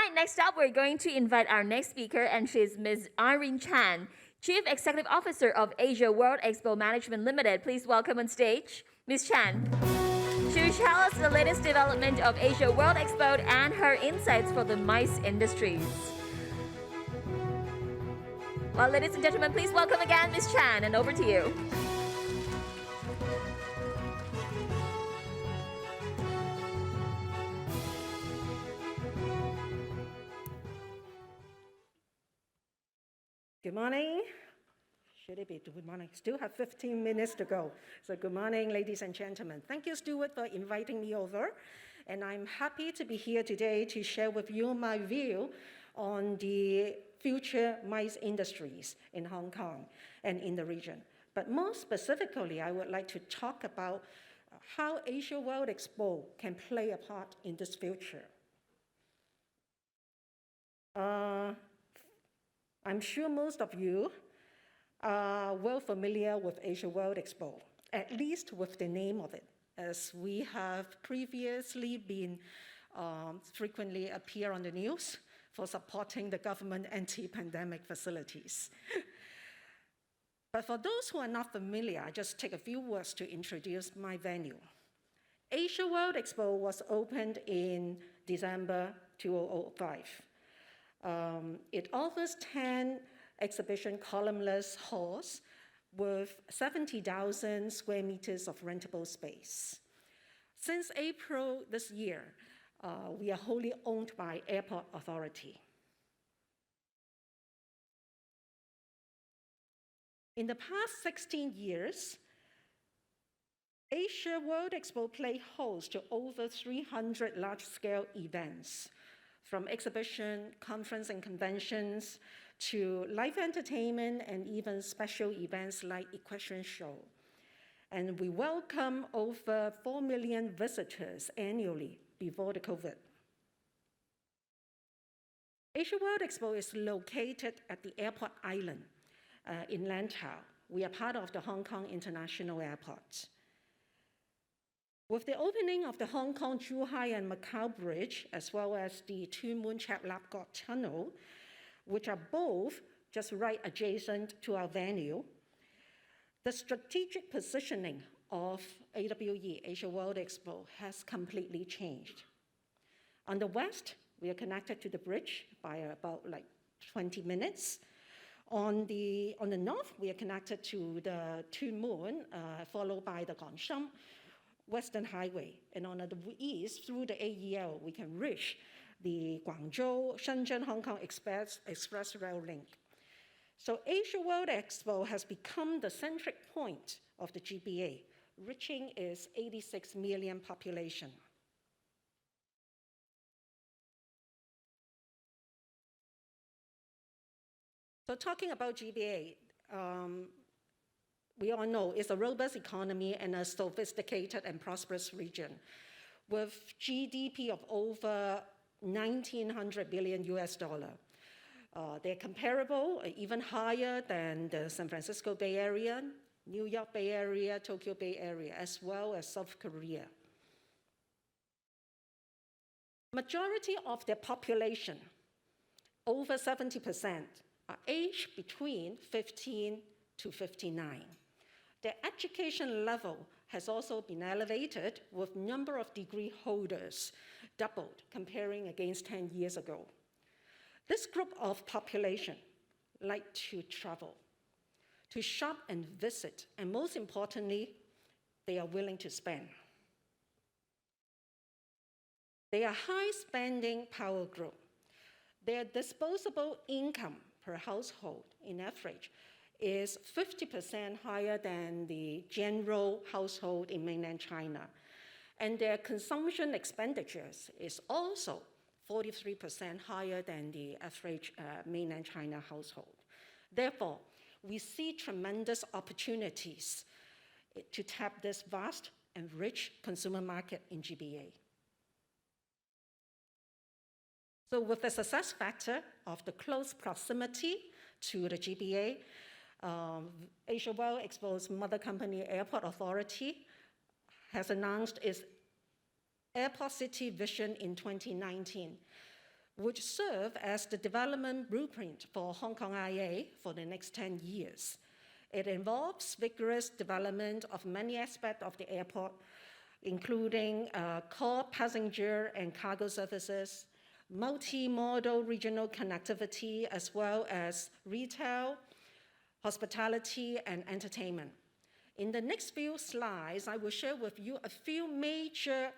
right, next up, we're going to invite our next speaker, and she's Ms. Irene Chan, Chief Executive Officer of Asia World Expo Management Limited. Please welcome on stage Ms. Chan. She will tell us the latest development of Asia World Expo and her insights for the MICE industries. Well, ladies and gentlemen, please welcome again Ms. Chan, and over to you. Good morning. Should it be good morning? Still have 15 minutes to go. So good morning, ladies and gentlemen. Thank you, Stuart, for inviting me over. And I'm happy to be here today to share with you my view on the future MICE industries in Hong Kong and in the region. But more specifically, I would like to talk about how Asia World Expo can play a part in this future. I'm sure most of you are well familiar with Asia World Expo, at least with the name of it, as we have previously been frequently appear on the news for supporting the government anti-pandemic facilities. But for those who are not familiar, I just take a few words to introduce my venue. Asia World Expo was opened in December 2005. It offers 10 exhibition columnless halls with 70,000 square meters of rentable space. Since April this year, we are wholly owned by Airport Authority. In the past 16 years, Asia World Expo played host to over 300 large-scale events, from exhibition, conference and conventions, to live entertainment, and even special events like Equestrian Show. And we welcome over 4 million visitors annually before the COVID. Asia World Expo is located at the Airport Island in Lantau. We are part of the Hong Kong International Airport. With the opening of the Hong Kong, Zhuhai, and Macau Bridge, as well as the Tuen Mun Chek Lap Kok Tunnel, which are both just right adjacent to our venue, the strategic positioning of AWE, Asia World Expo, has completely changed. On the west, we are connected to the bridge by about 20 minutes. On the north, we are connected to the Tuen Mun, followed by the Gongsham Western Highway, and on the east, through the AEL, we can reach the Guangzhou, Shenzhen, Hong Kong Express Rail Link. So Asia World Expo has become the centric point of the GBA, reaching its 86 million population. So talking about GBA, we all know it's a robust economy and a sophisticated and prosperous region with GDP of over 1,900 billion US dollar. They're comparable, even higher than the San Francisco Bay Area, New York Bay Area, Tokyo Bay Area, as well as South Korea. Majority of their population, over 70%, are aged between 15 to 59. Their education level has also been elevated, with number of degree holders doubled comparing against 10 years ago. This group of population like to travel, to shop and visit, and most importantly, they are willing to spend. They are high spending power group. Their disposable income per household in average is 50% higher than the general household in mainland China. And their consumption expenditures is also 43% higher than the average mainland China household. Therefore, we see tremendous opportunities to tap this vast and rich consumer market in GBA. So with the success factor of the close proximity to the GBA, Asia World Expo's mother company, Airport Authority, has announced its Airport City vision in 2019, which serve as the development blueprint for Hong Kong IA for the next 10 years. It involves vigorous development of many aspects of the airport, including core passenger and cargo services, multi-modal regional connectivity, as well as retail, hospitality, and entertainment. In the next few slides, I will share with you a few major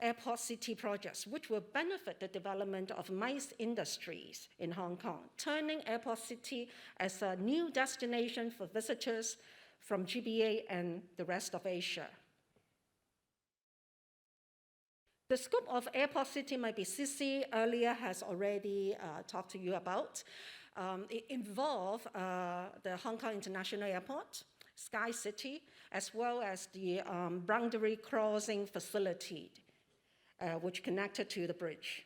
airport city projects which will benefit the development of MICE industries in Hong Kong, turning airport city as a new destination for visitors from GBA and the rest of Asia. The scope of airport city might be Sisi earlier has already talked to you about. It involves the Hong Kong International Airport, Sky City, as well as the boundary crossing facility, which connected to the bridge.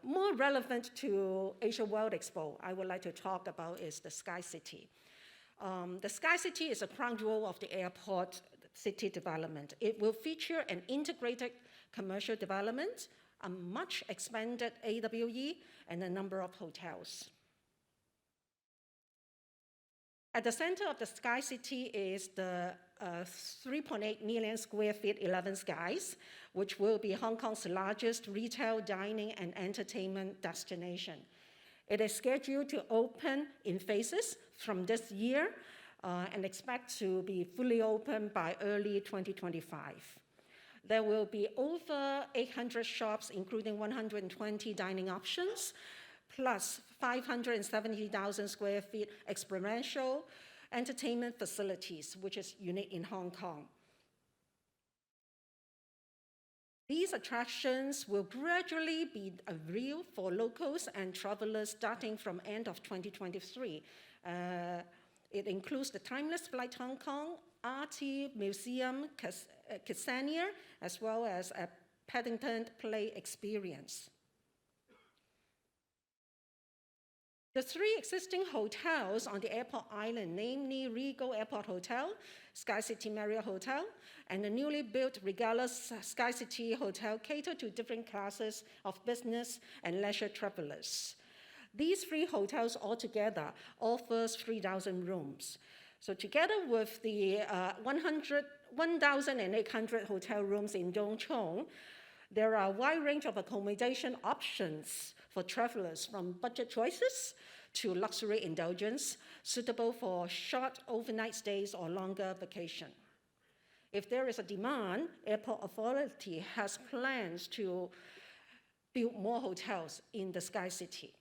More relevant to Asia World Expo, I would like to talk about is the Sky City. The Sky City is a crown jewel of the airport city development. It will feature an integrated commercial development, a much expanded AWE, and a number of hotels. At the center of the Sky City is the 3.8 million square feet 11 Skies, which will be Hong Kong's largest retail, dining, and entertainment destination. It is scheduled to open in phases from this year and expect to be fully open by early 2025. There will be over 800 shops, including 120 dining options, plus 570,000 square feet experiential entertainment facilities, which is unique in Hong Kong. These attractions will gradually be available for locals and travelers starting from end of 2023. It includes the Timeless Flight Hong Kong, RT Museum, Kidsania, as well as a Paddington Play experience. The three existing hotels on the airport island, namely Regal Airport Hotel, Sky City Marriott Hotel, and the newly built Regalis Sky City Hotel, cater to different classes of business and leisure travelers. These three hotels altogether offers 3,000 rooms. So together with the 1,800 hotel rooms in Dong Chung, there are a wide range of accommodation options for travelers, from budget choices to luxury indulgence, suitable for short overnight stays or longer vacation. If there is a demand, Airport Authority has plans to build more hotels in the Sky City.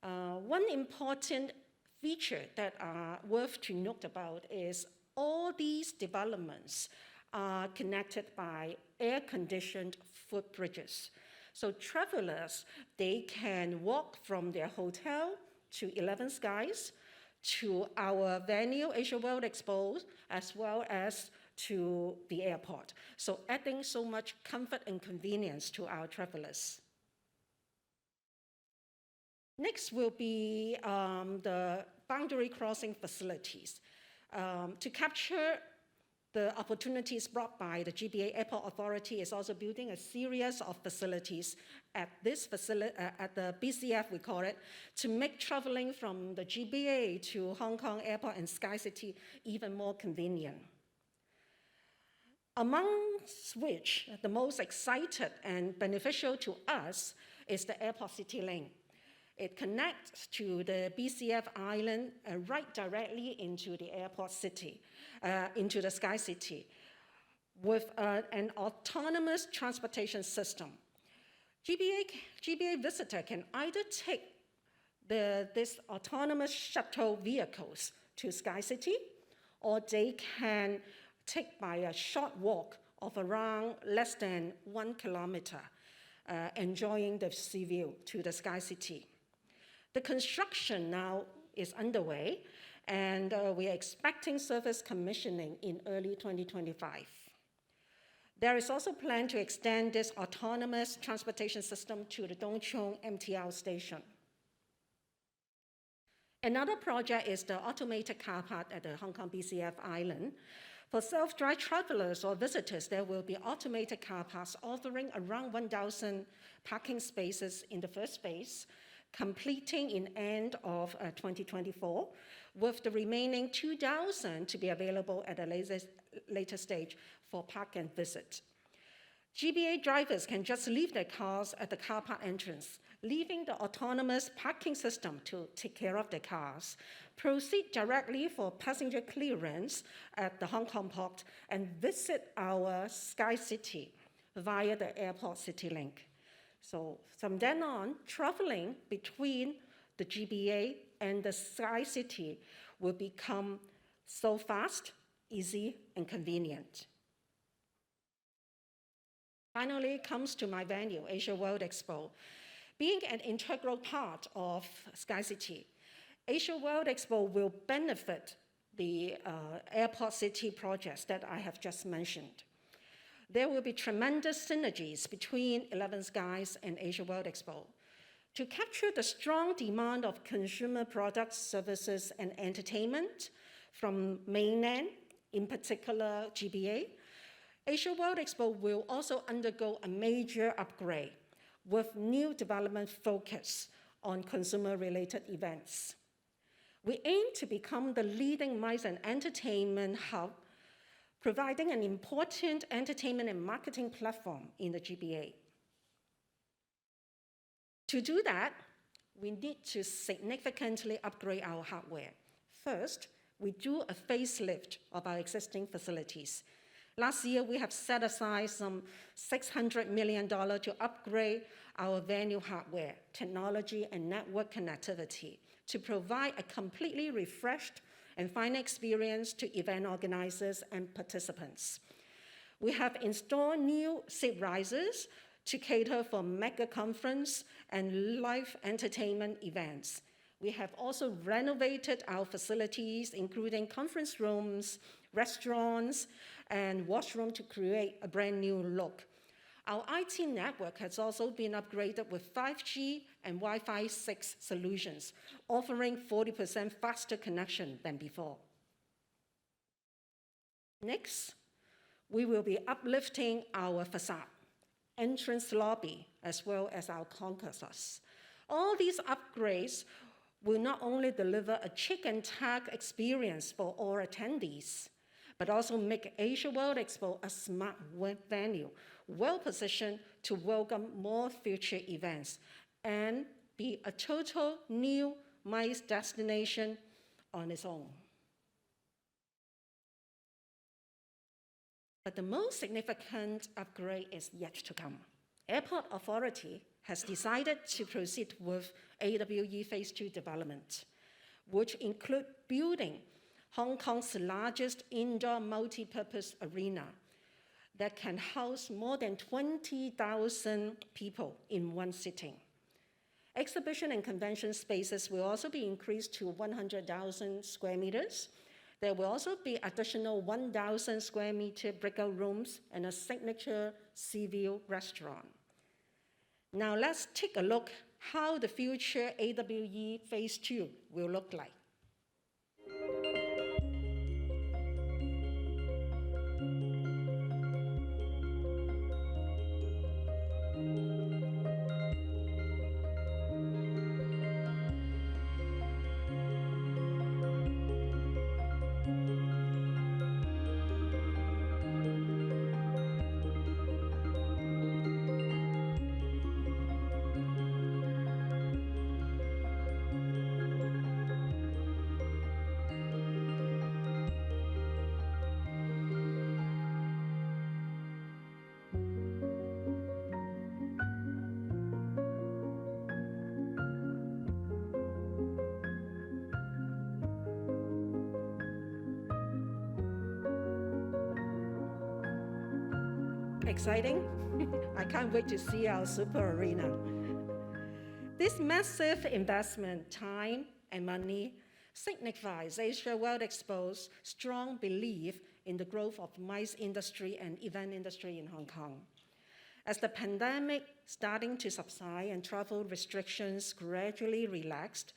One important feature that are worth to note about is all these developments are connected by air-conditioned footbridges. So travelers, they can walk from their hotel to 11 Skies, to our venue, Asia World Expo, as well as to the airport. So adding so much comfort and convenience to our travelers. Next will be the boundary crossing facilities. To capture the opportunities brought by the GBA Airport Authority is also building a series of facilities at this facility, at the BCF we call it, to make traveling from the GBA to Hong Kong Airport and Sky City even more convenient. Amongst which, the most excited and beneficial to us is the Airport City Link. It connects to the BCF island right directly into the airport city, into the Sky City, with an autonomous transportation system. GBA visitor can either take this autonomous shuttle vehicles to Sky City, or they can take by a short walk of around less than 1 kilometer, enjoying the sea view to the Sky City. The construction now is underway, and we are expecting service commissioning in early 2025. There is also a plan to extend this autonomous transportation system to the Dong Chung MTR station. Another project is the automated car park at the Hong Kong BCF Island. For self-drive travelers or visitors, there will be automated car parks offering around 1,000 parking spaces in the first phase, completing in end of 2024, with the remaining 2,000 to be available at a later stage for park and visit. GBA drivers can just leave their cars at the car park entrance, leaving the autonomous parking system to take care of their cars, proceed directly for passenger clearance at the Hong Kong port, and visit our Sky City via the Airport CityLink. So from then on, traveling between the GBA and the Sky City will become so fast, easy, and convenient. Finally, comes to my venue, Asia World Expo. Being an integral part of Sky City, Asia World Expo will benefit the Airport City projects that I have just mentioned. There will be tremendous synergies between 11 Skies and Asia World Expo. To capture the strong demand of consumer products, services, and entertainment from mainland, in particular GBA, Asia World Expo will also undergo a major upgrade with new development focus on consumer-related events. We aim to become the leading MICE and entertainment hub, providing an important entertainment and marketing platform in the GBA. To do that, we need to significantly upgrade our hardware. First, we do a facelift of our existing facilities. Last year, we have set aside some $600 million to upgrade our venue hardware, technology, and network connectivity to provide a completely refreshed and fine experience to event organizers and participants. We have installed new seat risers to cater for mega conference and live entertainment events. We have also renovated our facilities, including conference rooms, restaurants, and washroom to create a brand new look. Our IT network has also been upgraded with 5G and Wi-Fi 6 solutions, offering 40% faster connection than before. Next, we will be uplifting our facade, entrance lobby, as well as our concourses. All these upgrades will not only deliver a chic and tack experience for all attendees, but also make Asia World Expo a smart venue, well-positioned to welcome more future events and be a total new MICE destination on its own. But the most significant upgrade is yet to come. Airport Authority has decided to proceed with AWE Phase 2 development, which include building Hong Kong's largest indoor multi-purpose arena that can house more than 20,000 people in one sitting. Exhibition and convention spaces will also be increased to 100,000 square meters. There will also be additional 1,000 square meter breakout rooms and a signature sea view restaurant. Now let's take a look how the future AWE Phase 2 will look like. Exciting? I can't wait to see our super arena. This massive investment, time and money, signifies Asia World Expo's strong belief in the growth of MICE industry and event industry in Hong Kong. As the pandemic starting to subside and travel restrictions gradually relaxed,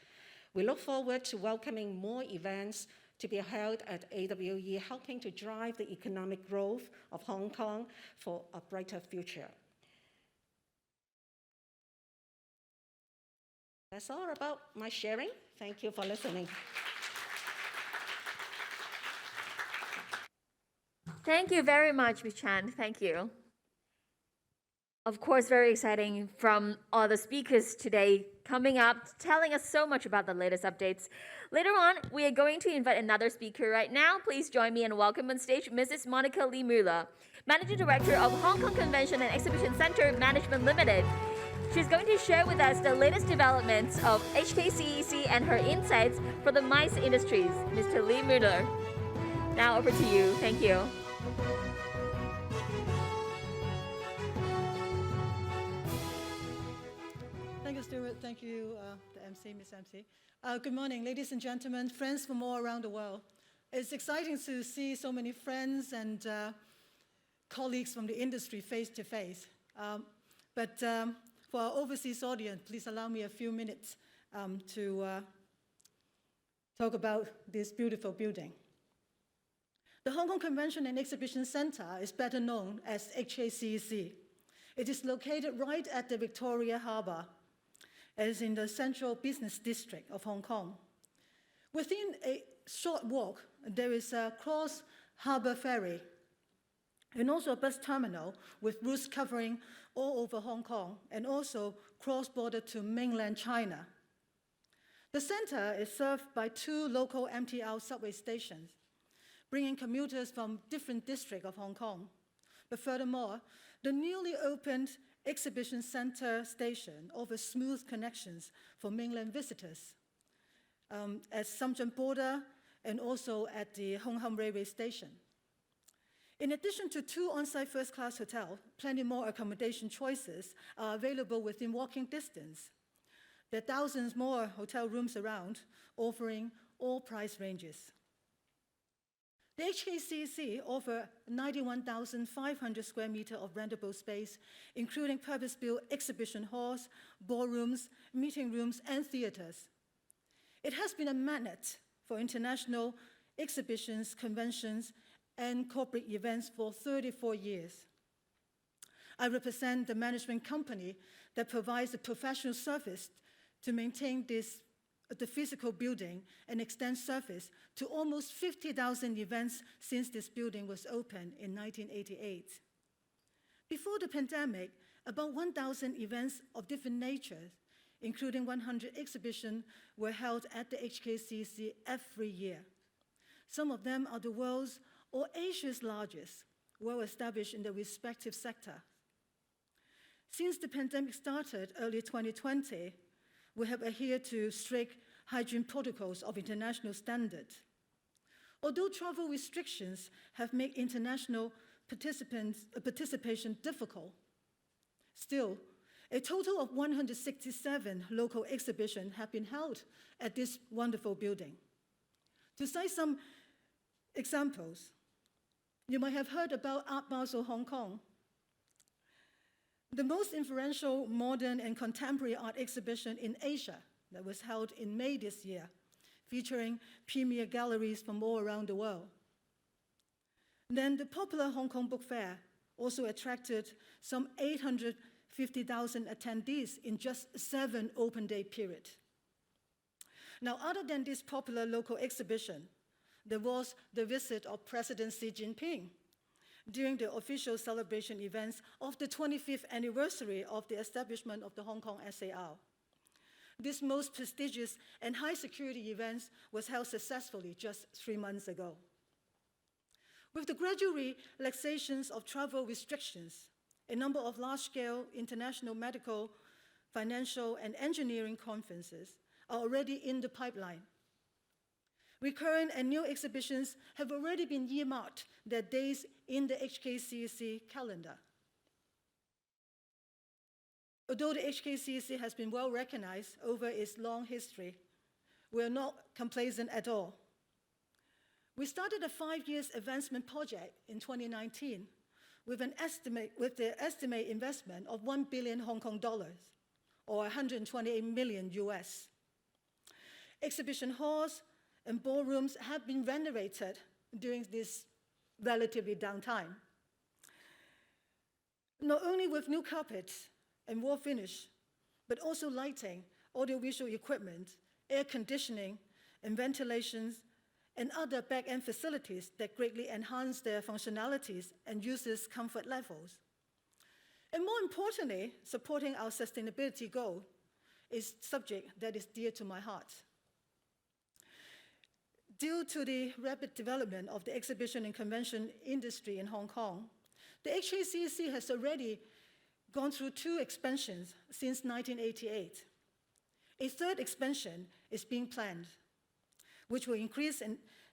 we look forward to welcoming more events to be held at AWE, helping to drive the economic growth of Hong Kong for a brighter future. That's all about my sharing. Thank you for listening. Thank you very much, Ms. Chan. Thank you. Of course, very exciting from all the speakers today coming up, telling us so much about the latest updates. Later on, we are going to invite another speaker right now. Please join me and welcome on stage Mrs. Monica Lee Mueller, Managing Director of Hong Kong Convention and Exhibition Center Management Limited. She's going to share with us the latest developments of HKCEC and her insights for the MICE industries. Mr. Lee Mueller, now over to you. Thank you. Thank you, Stuart. Thank you, the MC, Miss MC. Good morning, ladies and gentlemen, friends from all around the world. It's exciting to see so many friends and colleagues from the industry face to face. But for our overseas audience, please allow me a few minutes to talk about this beautiful building. The Hong Kong Convention and Exhibition Center is better known as HKCEC. It is located right at the Victoria Harbour. It is in the central business district of Hong Kong. Within a short walk, there is a cross-harbour ferry and also a bus terminal with routes covering all over Hong Kong and also cross-border to mainland China. The center is served by 2 local MTR subway stations, bringing commuters from different districts of Hong Kong. But furthermore, the newly opened Exhibition Center station offers smooth connections for mainland visitors at Shenzhen border and also at the Hong Kong Railway Station. In addition to 2 on-site first-class hotels, plenty more accommodation choices are available within walking distance. There are thousands more hotel rooms around, offering all price ranges. The HKCEC offers 91,500 square meters of rentable space, including purpose-built exhibition halls, ballrooms, meeting rooms, and theaters. It has been a magnet for international exhibitions, conventions, and corporate events for 34 years. I represent the management company that provides a professional service to maintain the physical building and extend service to almost 50,000 events since this building was opened in 1988. Before the pandemic, about 1,000 events of different natures, including 100 exhibitions, were held at the HKCEC every year. Some of them are the world's or Asia's largest, well established in their respective sector. Since the pandemic started early 2020, we have adhered to strict hygiene protocols of international standards. Although travel restrictions have made international participation difficult, still, a total of 167 local exhibitions have been held at this wonderful building. To cite some examples, you might have heard about Art Basel Hong Kong, the most influential modern and contemporary art exhibition in Asia that was held in May this year, featuring premier galleries from all around the world. Then the popular Hong Kong Book Fair also attracted some 850,000 attendees in just 7 open day periods. Now, other than this popular local exhibition, there was the visit of President Xi Jinping during the official celebration events of the 25th anniversary of the establishment of the Hong Kong SAR. This most prestigious and high security event was held successfully just 3 months ago. With the gradual relaxations of travel restrictions, a number of large-scale international medical, financial, and engineering conferences are already in the pipeline. Recurrent and new exhibitions have already been earmarked their days in the HKCEC calendar. Although the HKCEC has been well recognized over its long history, we are not complacent at all. We started a 5-year advancement project in 2019 with the estimate investment of 1 billion Hong Kong dollars, or 128 million US. Exhibition halls and ballrooms have been renovated during this relatively downtime. Not only with new carpets and wall finish, but also lighting, audiovisual equipment, air conditioning, and ventilations, and other back-end facilities that greatly enhance their functionalities and users' comfort levels. And more importantly, supporting our sustainability goal is a subject that is dear to my heart. Due to the rapid development of the exhibition and convention industry in Hong Kong, the HKCEC has already gone through 2 expansions since 1988. A third expansion is being planned, which will increase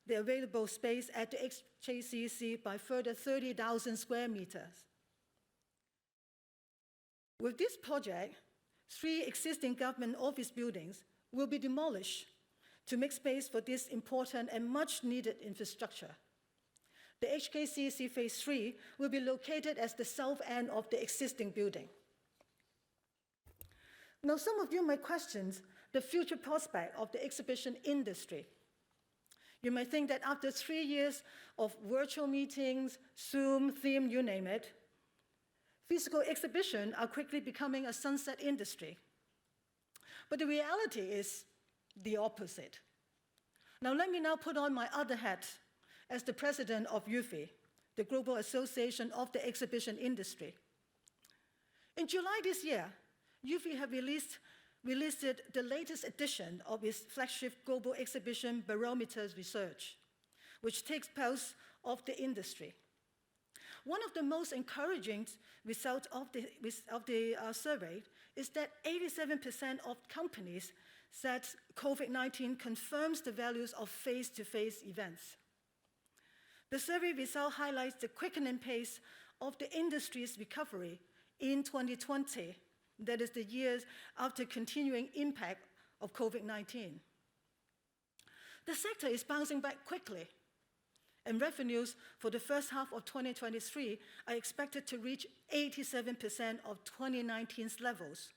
the available space at the HKCEC by further 30,000 square meters. With this project, 3 existing government office buildings will be demolished to make space for this important and much-needed infrastructure. The HKCEC Phase 3 will be located at the south end of the existing building. Now, some of you might question the future prospect of the exhibition industry. You might think that after 3 years of virtual meetings, Zoom, theme, you name it, physical exhibitions are quickly becoming a sunset industry. But the reality is the opposite. Now, let me now put on my other hat as the president of UFI, the Global Association of the Exhibition Industry. In July this year, UFI have released the latest edition of its flagship Global Exhibition Barometer research, which takes pulse of the industry. One of the most encouraging results of the survey is that 87% of companies said COVID-19 confirms the values of face-to-face events. The survey result highlights the quickening pace of the industry's recovery in 2020, that is the years after continuing impact of COVID-19. The sector is bouncing back quickly, and revenues for the first half of 2023 are expected to reach 87% of 2019's levels,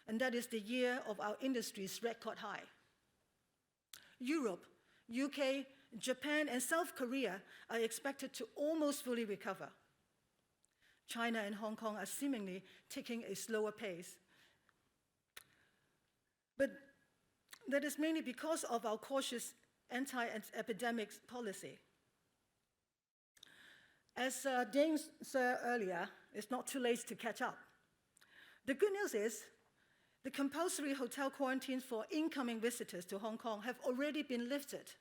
and that is the year of our industry's record high. Europe, UK, Japan, and South Korea are expected to almost fully recover. China and Hong Kong are seemingly taking a slower pace. But that is mainly because of our cautious anti-epidemic policy. As Dane said earlier, it's not too late to catch up. The good news is the compulsory hotel quarantines for incoming visitors to Hong Kong have already been lifted,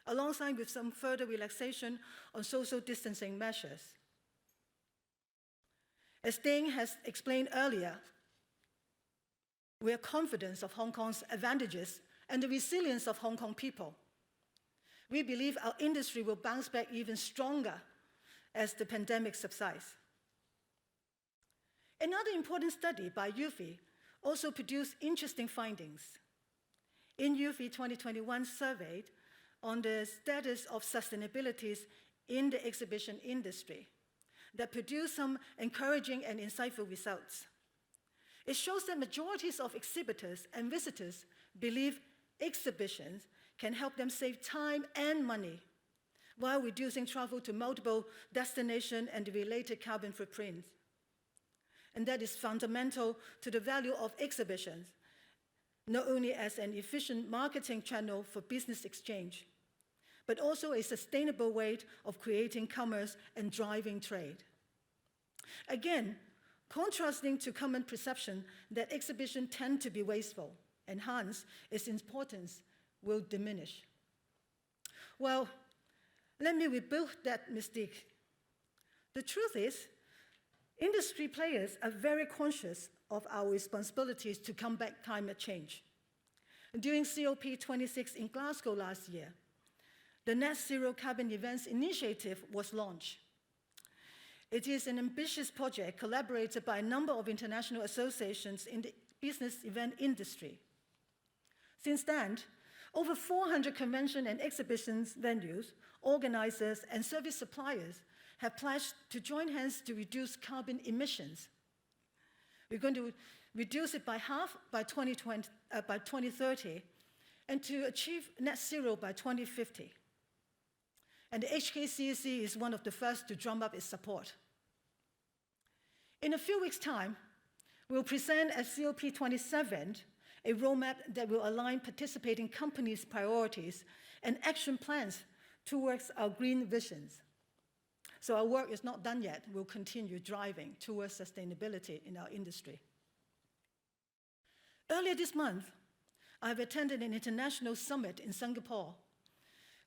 alongside with some further relaxation on social distancing measures. As Dane has explained earlier, we are confident of Hong Kong's advantages and the resilience of Hong Kong people. We believe our industry will bounce back even stronger as the pandemic subsides. Another important study by UFI also produced interesting findings. In UFI 2021 survey on the status of sustainability in the exhibition industry that produced some encouraging and insightful results. It shows that majorities of exhibitors and visitors believe exhibitions can help them save time and money while reducing travel to multiple destinations and the related carbon footprint. And that is fundamental to the value of exhibitions, not only as an efficient marketing channel for business exchange, but also a sustainable way of creating commerce and driving trade. Again, contrasting to common perception that exhibitions tend to be wasteful, and hence its importance will diminish. Well, let me rebuild that mystique. The truth is, industry players are very conscious of our responsibilities to combat climate change. During COP26 in Glasgow last year, the Net Zero Carbon Events Initiative was launched. It is an ambitious project collaborated by a number of international associations in the business event industry. Since then, over 400 convention and exhibitions venues, organizers, and service suppliers have pledged to join hands to reduce carbon emissions. We're going to reduce it by half by 2030, and to achieve net zero by 2050. And the HKCEC is one of the first to drum up its support. In a few weeks' time, we'll present at COP27 a roadmap that will align participating companies' priorities and action plans towards our green visions. So our work is not done yet. We'll continue driving towards sustainability in our industry. Earlier this month, I've attended an international summit in Singapore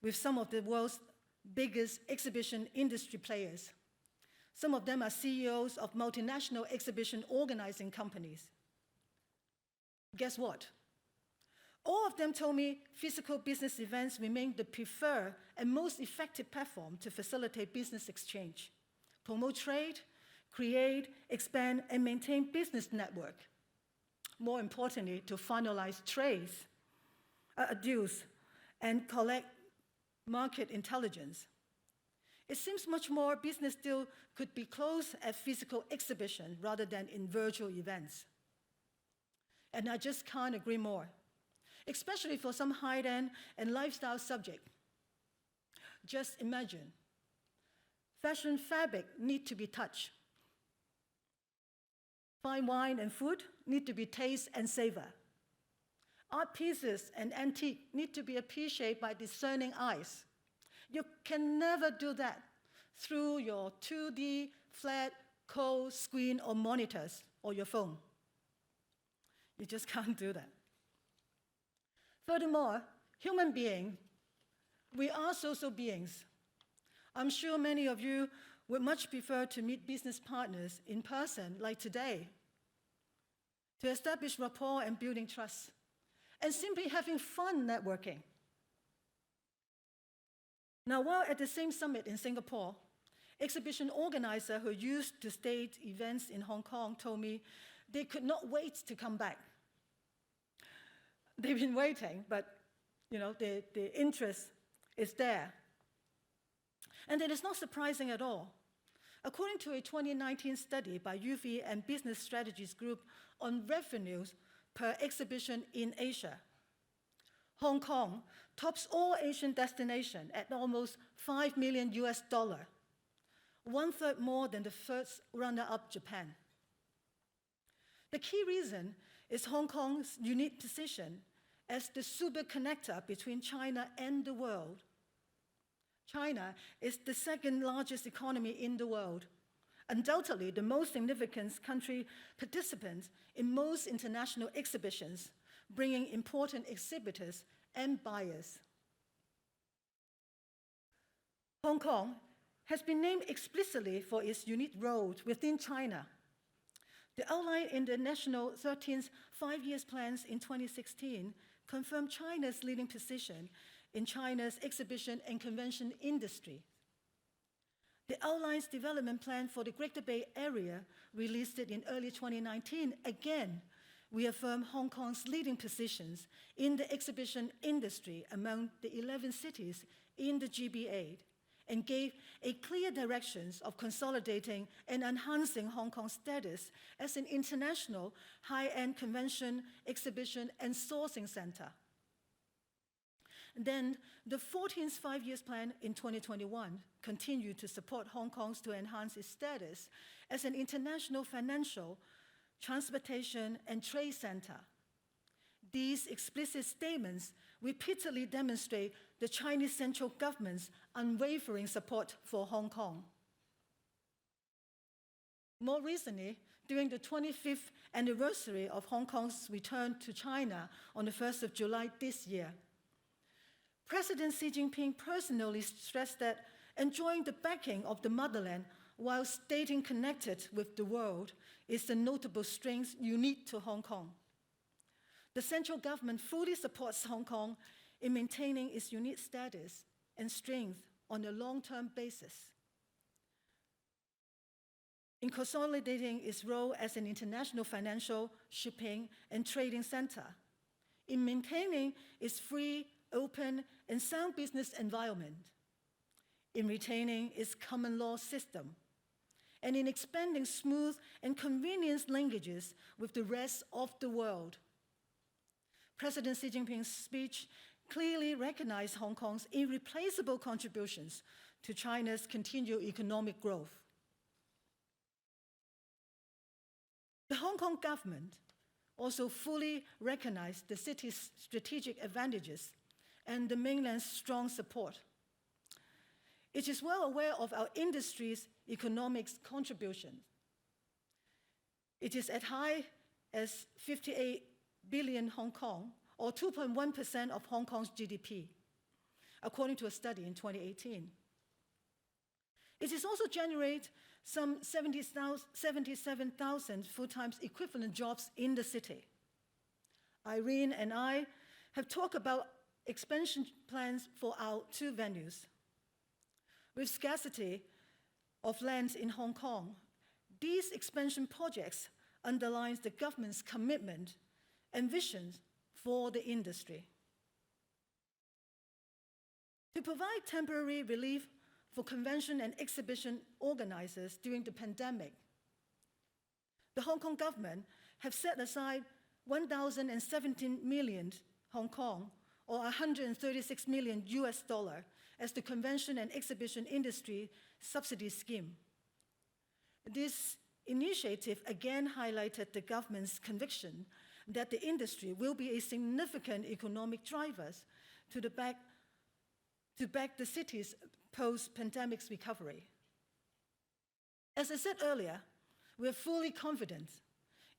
with some of the world's biggest exhibition industry players. Some of them are CEOs of multinational exhibition organizing companies. Guess what? All of them told me physical business events remain the preferred and most effective platform to facilitate business exchange, promote trade, create, expand, and maintain business network. More importantly, to finalize deals and collect market intelligence. It seems much more business deal could be closed at physical exhibition rather than in virtual events. And I just can't agree more, especially for some high-end and lifestyle subject. Just imagine, fashion fabric need to be touched. Fine wine and food need to be taste and savor. Art pieces and antique need to be appreciated by discerning eyes. You can never do that through your 2D, flat, cold screen or monitors or your phone. You just can't do that. Furthermore, human beings, we are social beings. I'm sure many of you would much prefer to meet business partners in person like today, to establish rapport and building trust, and simply having fun networking. Now, while at the same summit in Singapore, exhibition organizers who used to stage events in Hong Kong told me they could not wait to come back. They've been waiting, but the interest is there. And it is not surprising at all. According to a 2019 study by UV and Business Strategies Group on revenues per exhibition in Asia, Hong Kong tops all Asian destinations at almost $5 million, one-third more than the first runner-up, Japan. The key reason is Hong Kong's unique position as the super connector between China and the world. China is the second largest economy in the world, undoubtedly the most significant country participant in most international exhibitions, bringing important exhibitors and buyers. Hong Kong has been named explicitly for its unique role within China. The outline in the National 13th Five-Year Plans in 2016 confirmed China's leading position in China's exhibition and convention industry. The outline's development plan for the Greater Bay Area, released in early 2019, again reaffirmed Hong Kong's leading positions in the exhibition industry among the 11 cities in the GBA, and gave a clear directions of consolidating and enhancing Hong Kong's status as an international high-end convention, exhibition, and sourcing center. Then, the 14th Five-Year Plan in 2021 continued to support Hong Kong to enhance its status as an international financial, transportation, and trade center. These explicit statements repeatedly demonstrate the Chinese central government's unwavering support for Hong Kong. More recently, during the 25th anniversary of Hong Kong's return to China on the 1st of July this year, President Xi Jinping personally stressed that enjoying the backing of the motherland while staying connected with the world is a notable strength unique to Hong Kong. The central government fully supports Hong Kong in maintaining its unique status and strength on a long-term basis, in consolidating its role as an international financial, shipping, and trading center, in maintaining its free, open, and sound business environment, in retaining its common law system, and in expanding smooth and convenient linkages with the rest of the world. President Xi Jinping's speech clearly recognized Hong Kong's irreplaceable contributions to China's continued economic growth. The Hong Kong government also fully recognized the city's strategic advantages and the mainland's strong support. It is well aware of our industry's economic contribution. It is as high as 58 billion Hong Kong, or 2.1% of Hong Kong's GDP, according to a study in 2018. It is also generate some 77,000 full-time equivalent jobs in the city. Irene and I have talked about expansion plans for our two venues. With scarcity of land in Hong Kong, these expansion projects underlines the government's commitment and visions for the industry. To provide temporary relief for convention and exhibition organizers during the pandemic, the Hong Kong government have set aside 1,017 million Hong Kong, or 136 million US dollar, as the convention and exhibition industry subsidy scheme. This initiative again highlighted the government's conviction that the industry will be a significant economic driver to back the city's post-pandemic recovery. As I said earlier, we are fully confident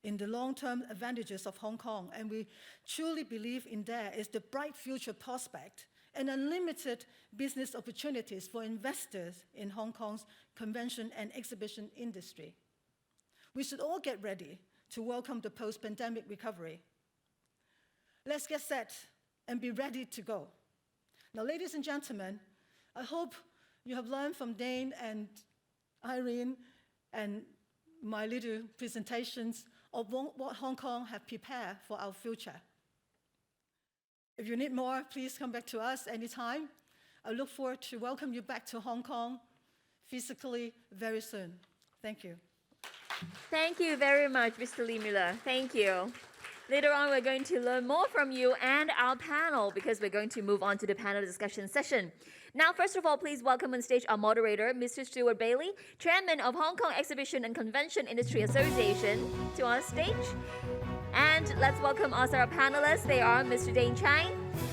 in the long-term advantages of Hong Kong, and we truly believe in there is the bright future prospect and unlimited business opportunities for investors in Hong Kong's convention and exhibition industry. We should all get ready to welcome the post-pandemic recovery. Let's get set and be ready to go. Now, ladies and gentlemen, I hope you have learned from Dane and Irene and my little presentations of what Hong Kong have prepared for our future. If you need more, please come back to us anytime. I look forward to welcome you back to Hong Kong physically very soon. Thank you. Thank you very much, Mr. Lee Miller. Thank you. Later on, we're going to learn more from you and our panel because we're going to move on to the panel discussion session. Now, first of all, please welcome on stage our moderator, Mr. Stuart Bailey, Chairman of Hong Kong Exhibition and Convention Industry Association, to our stage. And let's welcome also our panelists. They are Mr. Dane Chang,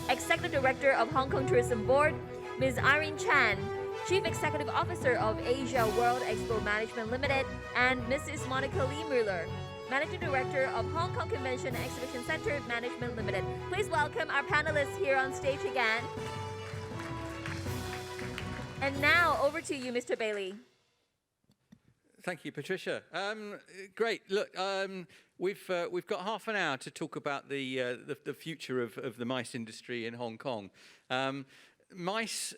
Executive Director of Hong Kong Tourism Board, Ms. Irene Chan, Chief Executive Officer of Asia World Expo Management Limited, and Mrs. Monica Lee Mueller, Managing Director of Hong Kong Convention and Exhibition Center Management Limited. Please welcome our panelists here on stage again. And now, over to you, Mr. Bailey. Thank you, Patricia. Great. Look, we've got half an hour to talk about the future of the MICE industry in Hong Kong. MICE,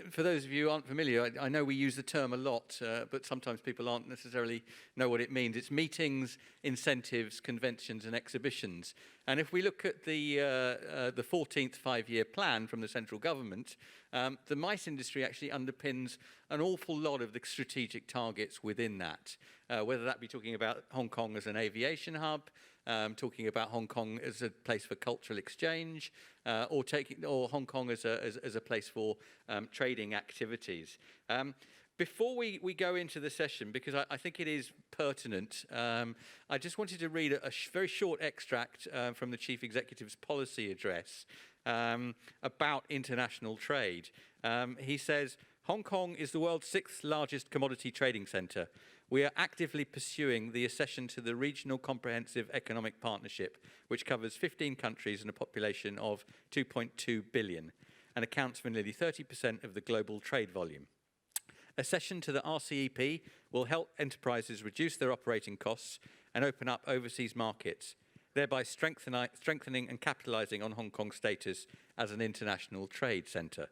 for those of you who aren't familiar, I know we use the term a lot, but sometimes people aren't necessarily know what it means. It's meetings, incentives, conventions, and exhibitions. And if we look at the 14th five-year plan from the central government, the MICE industry actually underpins an awful lot of the strategic targets within that, whether that be talking about Hong Kong as an aviation hub, talking about Hong Kong as a place for cultural exchange, or Hong Kong as a place for trading activities. Before we go into the session, because I think it is pertinent, I just wanted to read a very short extract from the Chief Executive's policy address about international trade. He says, Hong Kong is the world's 6th largest commodity trading centre. We are actively pursuing the accession to the Regional Comprehensive Economic Partnership, which covers 15 countries and a population of 2.2 billion and accounts for nearly 30% of the global trade volume. Accession to the RCEP will help enterprises reduce their operating costs and open up overseas markets, thereby strengthening and capitalising on Hong Kong's status as an international trade centre.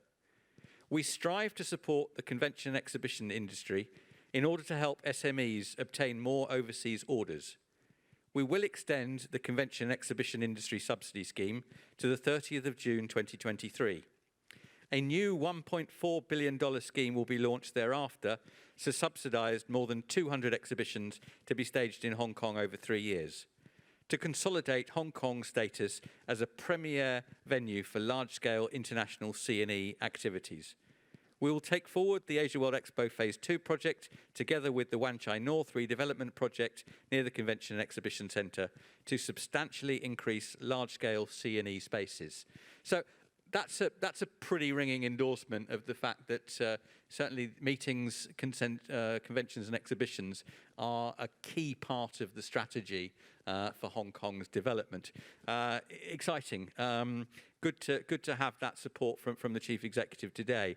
We strive to support the convention and exhibition industry in order to help SMEs obtain more overseas orders. We will extend the Convention and Exhibition Industry Subsidy Scheme to the 30th of June 2023. A new $1.4 billion scheme will be launched thereafter to subsidise more than 200 exhibitions to be staged in Hong Kong over 3 years. to consolidate Hong Kong's status as a premier venue for large-scale international C&E activities. We will take forward the Asia World Expo Phase 2 project together with the Wan Chai North redevelopment project near the Convention and Exhibition Centre to substantially increase large-scale C&E spaces. So that's a pretty ringing endorsement of the fact that certainly meetings, conventions and exhibitions are a key part of the strategy for Hong Kong's development. Exciting. Good to have that support from the Chief Executive today.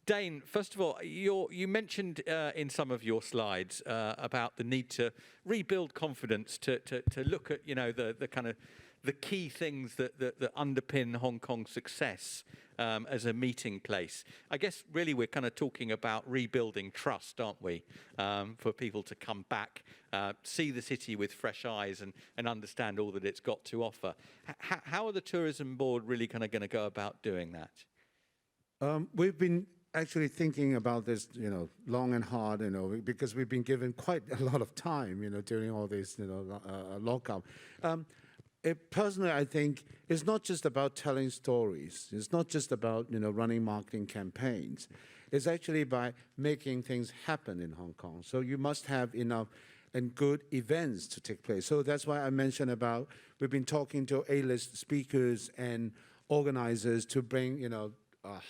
Dane, first of all, you mentioned in some of your slides about the need to rebuild confidence, to look at the kind of the key things that underpin Hong Kong's success as a meeting place. I guess really we're kind of talking about rebuilding trust, aren't we? For people to come back, see the city with fresh eyes and understand all that it's got to offer. How are the tourism board really kind of going to go about doing that? We've been actually thinking about this, long and hard, because we've been given quite a lot of time, during all this, lockup. Personally, I think it's not just about telling stories. It's not just about, running marketing campaigns. It's actually by making things happen in Hong Kong. So you must have enough and good events to take place. So that's why I mentioned about we've been talking to A-list speakers and organizers to bring,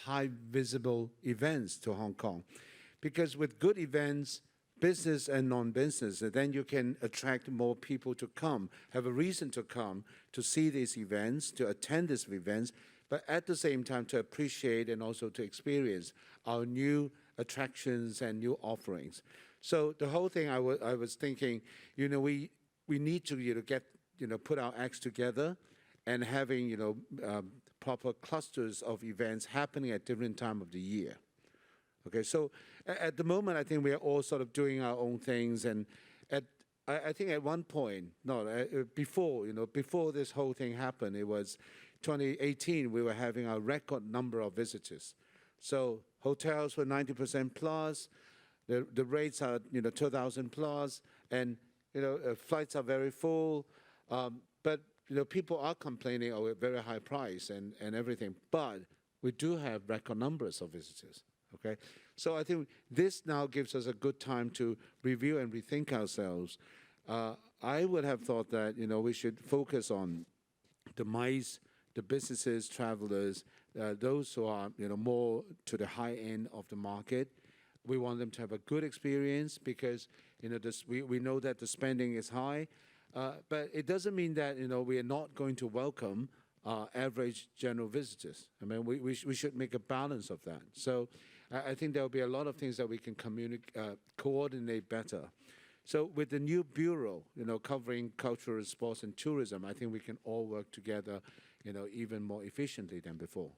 high visible events to Hong Kong. Because with good events, business and non-business, then you can attract more people to come, have a reason to come, to see these events, to attend these events, but at the same time to appreciate and also to experience our new attractions and new offerings. So the whole thing I was thinking, we need to get, put our acts together and having, proper clusters of events happening at different time of the year. Okay, so at the moment, I think we are all sort of doing our own things, and I think at one point, before this whole thing happened, it was 2018. We were having a record number of visitors. So hotels were 90% plus, the rates are 2,000 plus, and flights are very full, but people are complaining of a very high price and everything. But we do have record numbers of visitors. Okay, so I think this now gives us a good time to review and rethink ourselves. I would have thought that we should focus on the MICE, the businesses, travelers, those who are more to the high end of the market. We want them to have a good experience because we know that the spending is high, but it doesn't mean that we are not going to welcome average general visitors. I mean, we should make a balance of that. So I think there will be a lot of things that we can coordinate better. So with the new bureau, covering cultural, sports, and tourism, I think we can all work together, even more efficiently than before.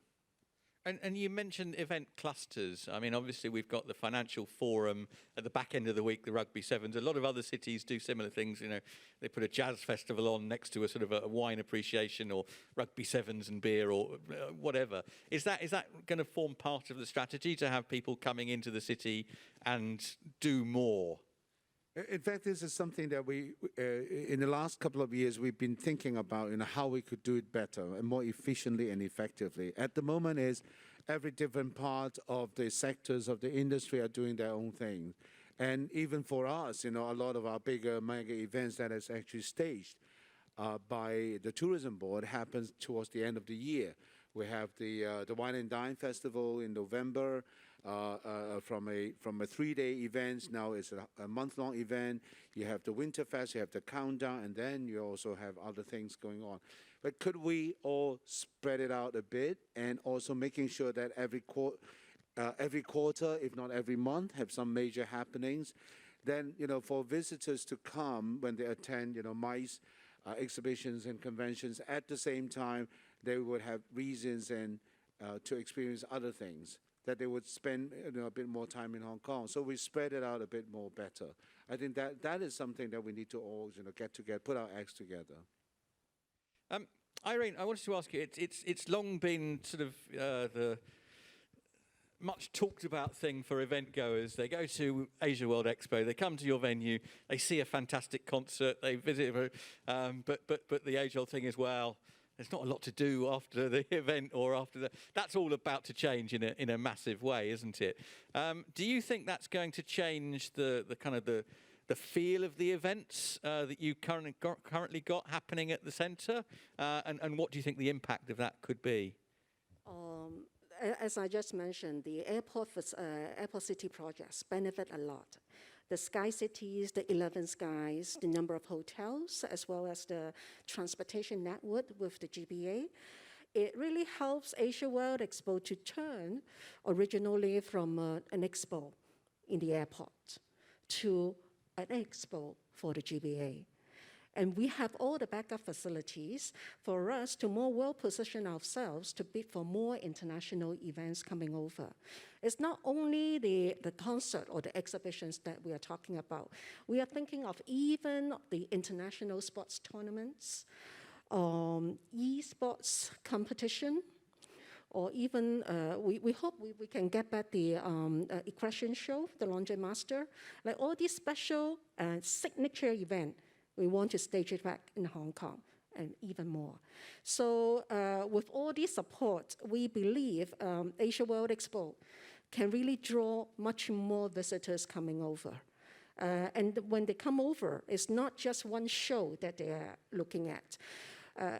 And you mentioned event clusters. I mean, obviously, we've got the financial forum at the back end of the week, the rugby sevens. A lot of other cities do similar things. They put a jazz festival on next to a sort of a wine appreciation or rugby sevens and beer or whatever. Is that going to form part of the strategy to have people coming into the city and do more? In fact, this is something that we, in the last couple of years, we've been thinking about, how we could do it better and more efficiently and effectively. At the moment is every different part of the sectors of the industry are doing their own thing. And even for us, a lot of our bigger mega events that is actually staged by the tourism board happens towards the end of the year. We have the Wine and Dine Festival in November. From a 3-day event, now it's a month-long event. You have the Winterfest, you have the countdown, and then you also have other things going on. But could we all spread it out a bit, and also making sure that every quarter, if not every month, have some major happenings? Then, for visitors to come when they attend, MICE exhibitions and conventions, at the same time, they would have reasons and to experience other things, that they would spend a bit more time in Hong Kong. So we spread it out a bit more better. I think that is something that we need to all get together, put our acts together. Irene, I wanted to ask you, it's long been sort of the much talked about thing for event goers. They go to Asia World Expo, they come to your venue, they see a fantastic concert, they visit, but the age-old thing is, well, there's not a lot to do after the event or after the. That's all about to change in a massive way, isn't it? Do you think that's going to change the kind of the feel of the events that you currently got happening at the centre? And what do you think the impact of that could be? As I just mentioned, the airport city projects benefit a lot. The Sky Cities, the 11 Skies, the number of hotels, as well as the transportation network with the GBA. It really helps Asia World Expo to turn originally from an expo in the airport to an expo for the GBA. And we have all the backup facilities for us to more well position ourselves to bid for more international events coming over. It's not only the concert or the exhibitions that we are talking about. We are thinking of even the international sports tournaments, esports competition, or even we hope we can get back the equestrian show, the Laundry Master, like all these special signature events. We want to stage it back in Hong Kong and even more. So with all this support, we believe Asia World Expo can really draw much more visitors coming over. And when they come over, it's not just one show that they are looking at.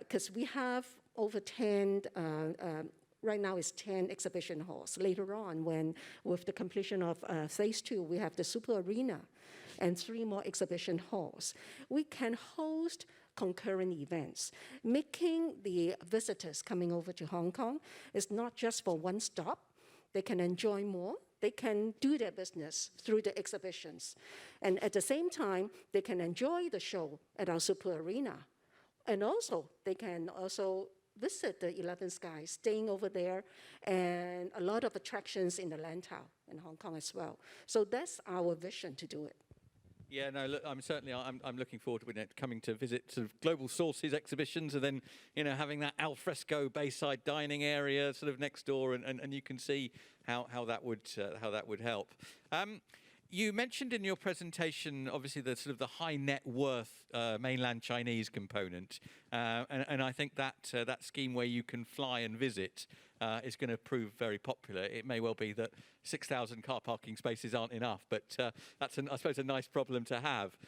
Because we have over 10, right now it's 10 exhibition halls. Later on, when with the completion of phase 2, we have the Super Arena and 3 more exhibition halls. We can host concurrent events, making the visitors coming over to Hong Kong is not just for one stop. They can enjoy more. They can do their business through the exhibitions. And at the same time, they can enjoy the show at our Super Arena. And also, they can also visit the 11 Skies, staying over there, and a lot of attractions in the Lantau in Hong Kong as well. So that's our vision to do it. Yeah, no, look, I'm looking forward to it, coming to visit sort of Global Sources exhibitions, and then having that al fresco Bayside dining area sort of next door, and you can see how that would help. You mentioned in your presentation, obviously, the sort of the high net worth mainland Chinese component, and I think that scheme where you can fly and visit is going to prove very popular. It may well be that 6,000 car parking spaces aren't enough, but that's, I suppose, a nice problem to have.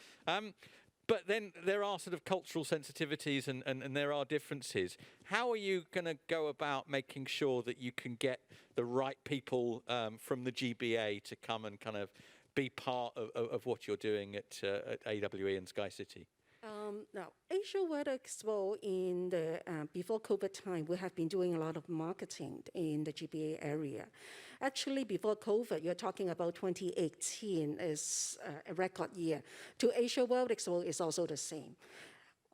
But then there are sort of cultural sensitivities and there are differences. How are you going to go about making sure that you can get the right people from the GBA to come and kind of be part of what you're doing at AWE and Sky City? Now, Asia World Expo in the before COVID time, we have been doing a lot of marketing in the GBA area. Actually, before COVID, you're talking about 2018 is a record year. To Asia World Expo is also the same.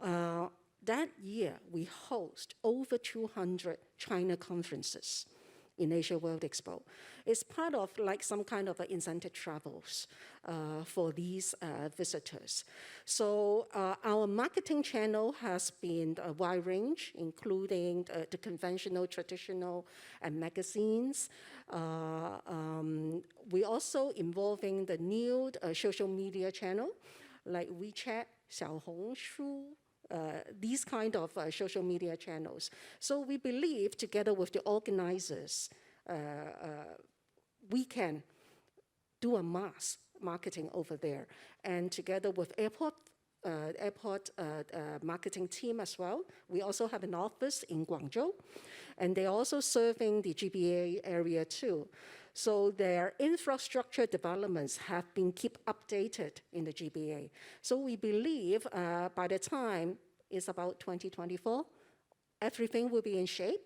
That year, we host over 200 China conferences in Asia World Expo. It's part of like some kind of incentive travels for these visitors. So our marketing channel has been a wide range, including the conventional, traditional, and magazines. We also involving the new social media channel, like WeChat, Xiaohongshu, these kind of social media channels. So we believe, together with the organizers, we can do a mass marketing over there. And together with airport marketing team as well, we also have an office in Guangzhou, and they're also serving the GBA area too. So their infrastructure developments have been keep updated in the GBA. So we believe by the time it's about 2024, everything will be in shape.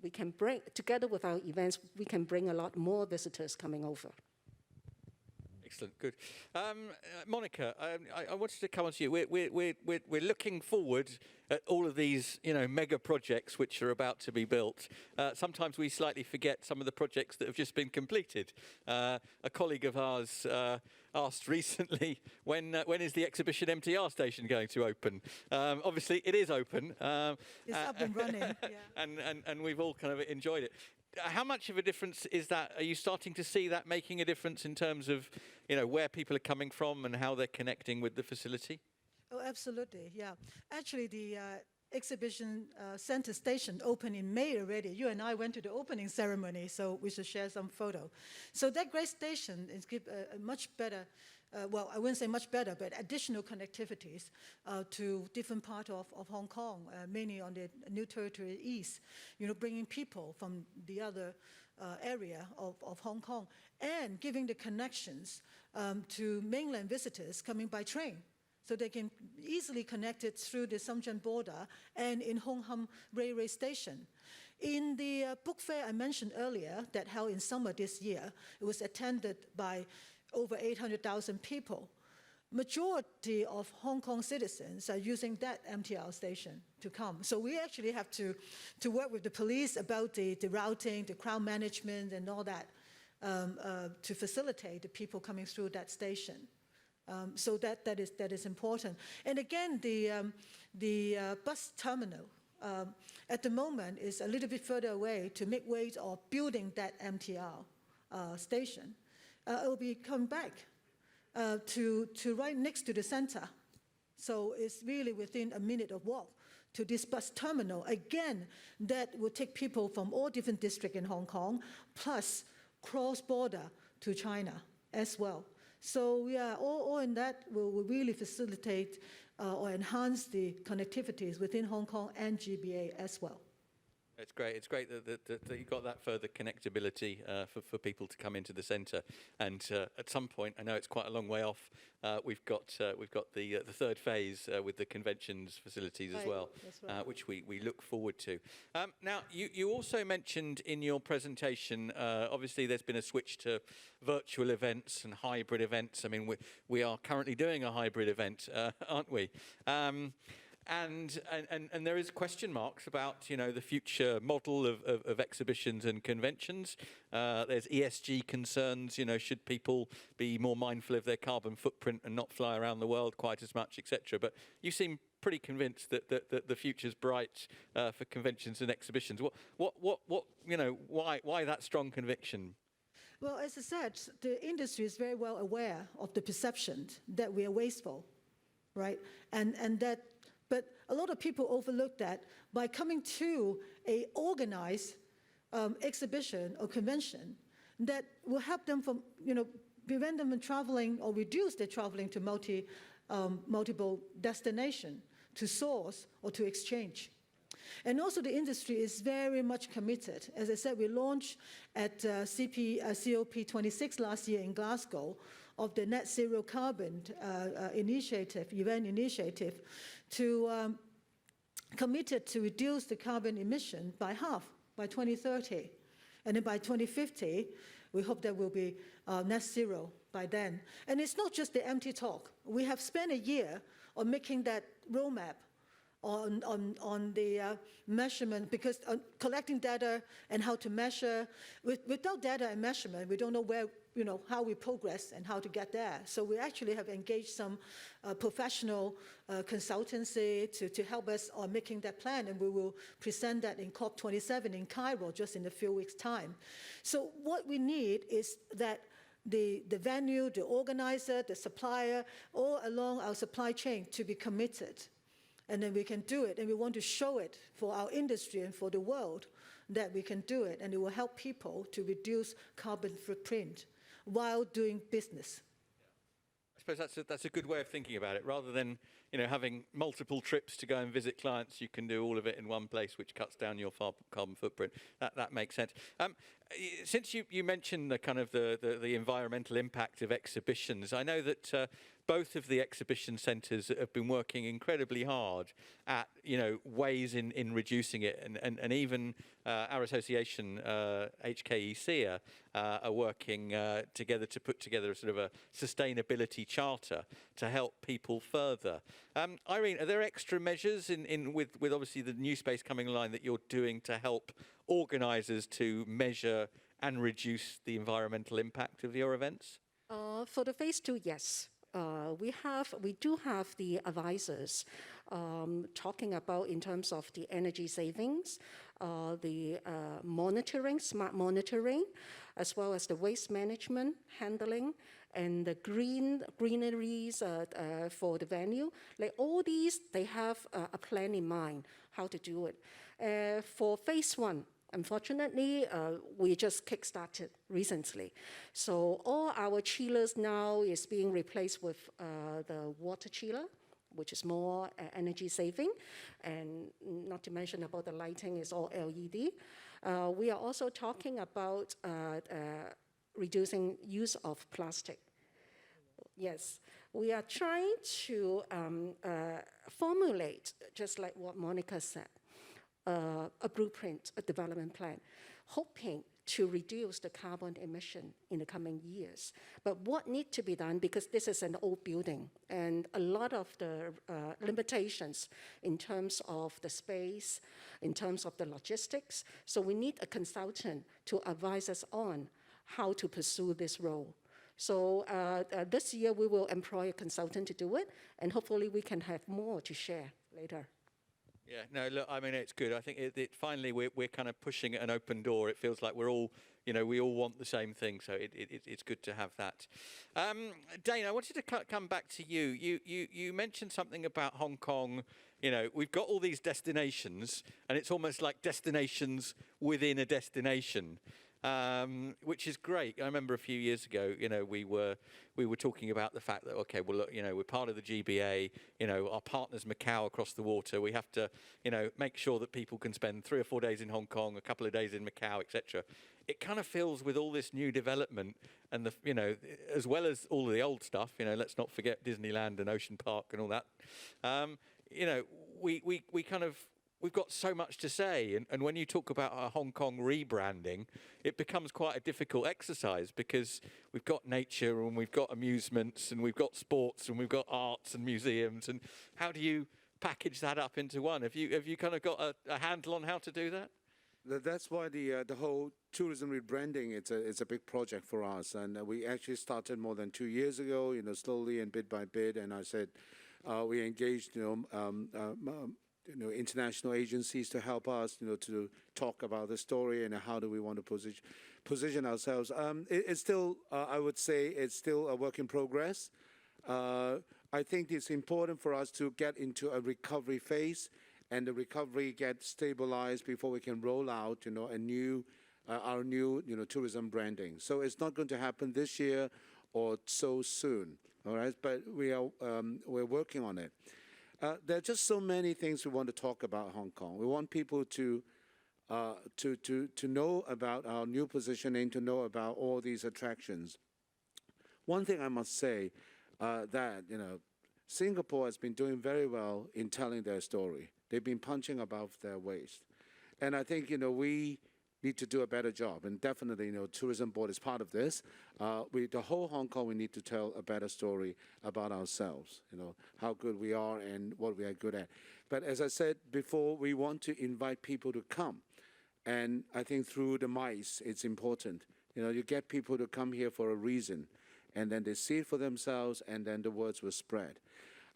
We can bring, together with our events, we can bring a lot more visitors coming over. Excellent, good. Monica, I wanted to come on to you. We're looking forward at all of these, mega projects which are about to be built. Sometimes we slightly forget some of the projects that have just been completed. A colleague of ours asked recently, when is the exhibition MTR station going to open? Obviously, it is open. It's up and running, yeah. And we've all kind of enjoyed it. how much of a difference is that? Are you starting to see that making a difference in terms of, where people are coming from and how they're connecting with the facility? Oh, absolutely, yeah. Actually, the exhibition center station opened in May already. You and I went to the opening ceremony, so we should share some photo. So that great station is give a much better, well, I wouldn't say much better, but additional connectivities to different parts of Hong Kong, mainly on the New Territory East, bringing people from the other area of Hong Kong and giving the connections to mainland visitors coming by train. So they can easily connect it through the Shenzhen border and in Hong Kong Railway Station. In the book fair I mentioned earlier that held in summer this year, it was attended by over 800,000 people. Majority of Hong Kong citizens are using that MTR station to come. So we actually have to work with the police about the routing, the crowd management and all that to facilitate the people coming through that station. So that is important. And again, the bus terminal at the moment is a little bit further away to make ways of building that MTR station. It will be coming back to right next to the center. So it's really within a minute of walk to this bus terminal. Again, that will take people from all different districts in Hong Kong, plus cross-border to China as well. So yeah, all in that will really facilitate or enhance the connectivities within Hong Kong and GBA as well. It's great. It's great that you've got that further connectability for people to come into the centre. And at some point, I know it's quite a long way off. We've got the third phase with the conventions facilities as well, right. Which we look forward to. Now, you also mentioned in your presentation, obviously there's been a switch to virtual events and hybrid events. I mean, we are currently doing a hybrid event, aren't we? And there is question marks about, the future model of exhibitions and conventions. There's ESG concerns, should people be more mindful of their carbon footprint and not fly around the world quite as much, etc. But you seem pretty convinced that the future's bright for conventions and exhibitions. Why that strong conviction? Well, as I said, the industry is very well aware of the perception that we are wasteful, right? And that. But a lot of people overlook that by coming to an organized exhibition or convention that will help them from, prevent them from traveling or reduce their traveling to multiple destinations to source or to exchange. And also the industry is very much committed. As I said, we launched at COP26 last year in Glasgow of the Net Zero Carbon event initiative, to committed to reduce the carbon emission by half by 2030. And then by 2050, we hope that we'll be net zero by then. And it's not just the empty talk. We have spent a year on making that roadmap on the measurement, because collecting data and how to measure. Without data and measurement, we don't know where, how we progress and how to get there. So we actually have engaged some professional consultancy to help us on making that plan, and we will present that in COP27 in Cairo just in a few weeks' time. So what we need is that the venue, the organizer, the supplier, all along our supply chain to be committed. And then we can do it, and we want to show it for our industry and for the world that we can do it, and it will help people to reduce carbon footprint while doing business. I suppose that's a good way of thinking about it. Rather than having multiple trips to go and visit clients, you can do all of it in one place, which cuts down your carbon footprint. That makes sense. Since you mentioned the kind of the environmental impact of exhibitions, I know that both of the exhibition centres have been working incredibly hard at ways in reducing it, and even our association HKEC are working together to put together a sort of a sustainability charter to help people further. Irene, are there extra measures with obviously the new space coming online that you're doing to help organisers to measure and reduce the environmental impact of your events? For the phase 2, yes. we do have the advisors talking about in terms of the energy savings, the monitoring, smart monitoring, as well as the waste management handling, and the greeneries for the venue. Like all these, they have a plan in mind how to do it. For phase one, unfortunately, we just kickstarted recently. So all our chillers now is being replaced with the water chiller, which is more energy saving, and not to mention about the lighting is all LED. We are also talking about reducing use of plastic. Yes, we are trying to formulate, just like what Monica said, a blueprint, a development plan, hoping to reduce the carbon emission in the coming years. But what needs to be done, because this is an old building, and a lot of the limitations in terms of the space, in terms of the logistics, so we need a consultant to advise us on how to pursue this role. So this year we will employ a consultant to do it, and hopefully we can have more to share later. Yeah, no, look, I mean, it's good. I think finally we're kind of pushing an open door. It feels like we're all, we all want the same thing. So it's good to have that. Dane, I wanted to come back to you. You mentioned something about Hong Kong. We've got all these destinations, and it's almost like destinations within a destination. Which is great. I remember a few years ago, we were talking about the fact that, okay, well, look, we're part of the GBA, our partner's Macau across the water. We have to, make sure that people can spend 3 or 4 days in Hong Kong, a couple of days in Macau, etc. It kind of feels with all this new development and as well as all of the old stuff, let's not forget Disneyland and Ocean Park and all that. We kind of, we've got so much to say, and when you talk about our Hong Kong rebranding, it becomes quite a difficult exercise because we've got nature and we've got amusements and we've got sports and we've got arts and museums, and how do you package that up into one? Have you kind of got a handle on how to do that? That's why the whole tourism rebranding, it's a big project for us, and we actually started more than 2 years ago, slowly and bit by bit, and I said we engaged, international agencies to help us, to talk about the story and how do we want to position ourselves. It's still, I would say, it's still a work in progress. I think it's important for us to get into a recovery phase, and the recovery gets stabilized before we can roll out, our new, tourism branding. So it's not going to happen this year or so soon, all right? But we're working on it. There are just so many things we want to talk about Hong Kong. We want people to know about our new positioning, to know about all these attractions. One thing I must say that Singapore has been doing very well in telling their story. They've been punching above their weight, and I think we need to do a better job. And definitely, Tourism Board is part of this. The whole Hong Kong, we need to tell a better story about ourselves, how good we are and what we are good at. But as I said before, we want to invite people to come. And I think through the MICE, it's important. You get people to come here for a reason, and then they see it for themselves, and then the words will spread.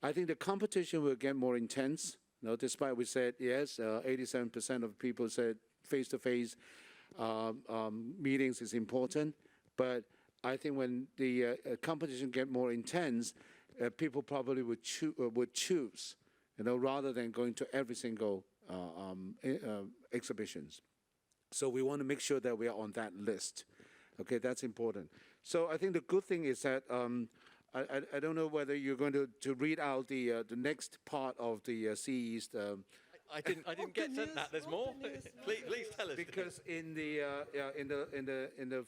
I think the competition will get more intense. Despite we said, yes, 87% of people said face-to-face meetings is important, but I think when the competition get more intense, people probably would choose, rather than going to every single exhibitions. So we want to make sure that we are on that list. Okay, that's important. So I think the good thing is that I don't know whether you're going to read out the next part of the CE's. I didn't get sent that. There's more. Please tell us. Because in the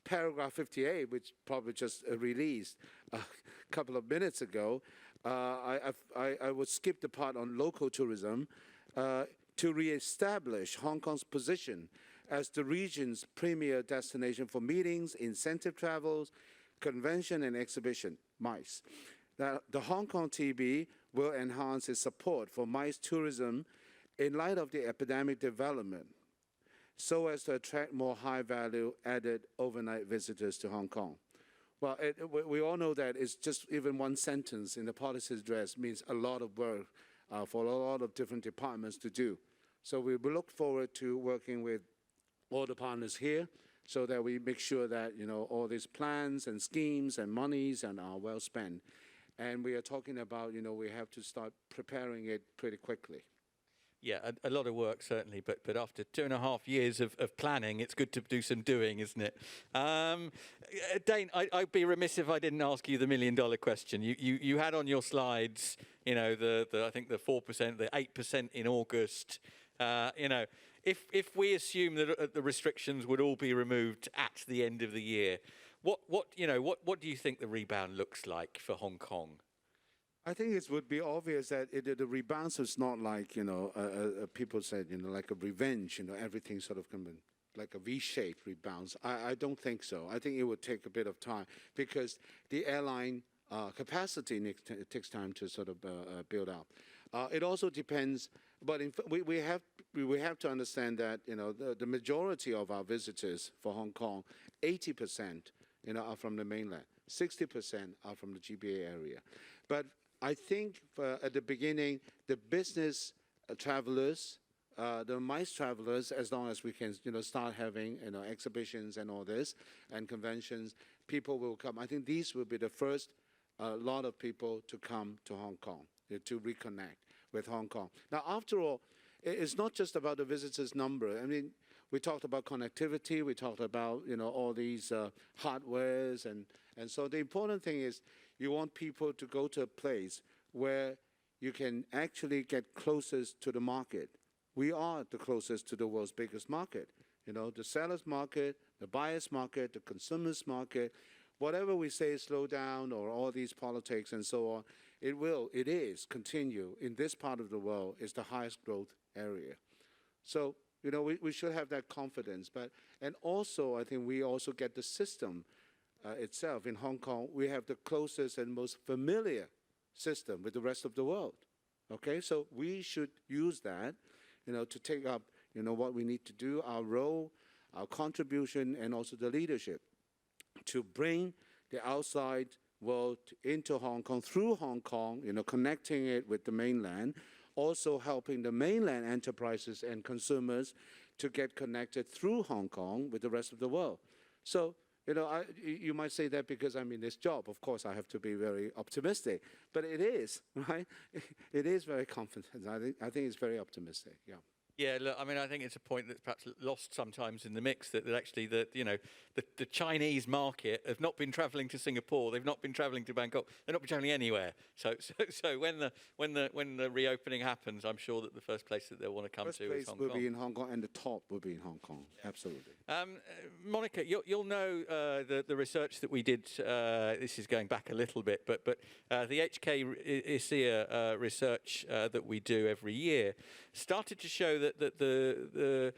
paragraph 58, which probably just released a couple of minutes ago, I would skip the part on local tourism to reestablish Hong Kong's position as the region's premier destination for meetings, incentive travels, convention and exhibition, MICE. Now, the Hong Kong TB will enhance its support for MICE tourism in light of the epidemic development, so as to attract more high-value added overnight visitors to Hong Kong. Well, we all know that it's just even one sentence in the policy address means a lot of work for a lot of different departments to do. So we look forward to working with all the partners here so that we make sure that, all these plans and schemes and monies and are well spent. And we are talking about, we have to start preparing it pretty quickly. Yeah, a lot of work, certainly, but after 2.5 years of planning, it's good to do some doing, isn't it? Dane, I'd be remiss if I didn't ask you the $1 million question. You had on your slides, I think the 4%, the 8% in August. If we assume that the restrictions would all be removed at the end of the year, what do you think the rebound looks like for Hong Kong? I think it would be obvious that the rebound is not like, people said, like a revenge, everything sort of coming like a V-shaped rebound. I don't think so. I think it would take a bit of time because the airline capacity takes time to sort of build up. It also depends, but we have to understand that, the majority of our visitors for Hong Kong, 80%, are from the mainland, 60% are from the GBA area. But I think at the beginning, the business travelers, the MICE travelers, as long as we can, start having, exhibitions and all this, and conventions, people will come. I think these will be the first lot of people to come to Hong Kong, to reconnect with Hong Kong. Now, after all, it's not just about the visitors' number. I mean, we talked about connectivity, we talked about, all these hardwares, and so the important thing is, you want people to go to a place where you can actually get closest to the market. We are the closest to the world's biggest market. The seller's market, the buyer's market, the consumer's market. Whatever we say slow down or all these politics and so on, it is continue in this part of the world is the highest growth area. So, we should have that confidence. And also, I think we also get the system itself. In Hong Kong, we have the closest and most familiar system with the rest of the world. Okay, so we should use that, to take up, what we need to do, our role, our contribution, and also the leadership to bring the outside world into Hong Kong, through Hong Kong, connecting it with the mainland, also helping the mainland enterprises and consumers to get connected through Hong Kong with the rest of the world. So, you might say that because I'm in this job. Of course, I have to be very optimistic. But it is, right? It is very confident. I think it's very optimistic, yeah. Yeah, look, I mean, I think it's a point that's perhaps lost sometimes in the mix that actually the Chinese market have not been travelling to Singapore, they've not been travelling to Bangkok, they're not been travelling anywhere. So when the reopening happens, I'm sure that the first place that they'll want to come to is Hong Kong. First place will be in Hong Kong, and the top will be in Hong Kong. Yeah. Absolutely. Monica, you'll know the research that we did. This is going back a little bit, but the HK ISEA research that we do every year started to show that the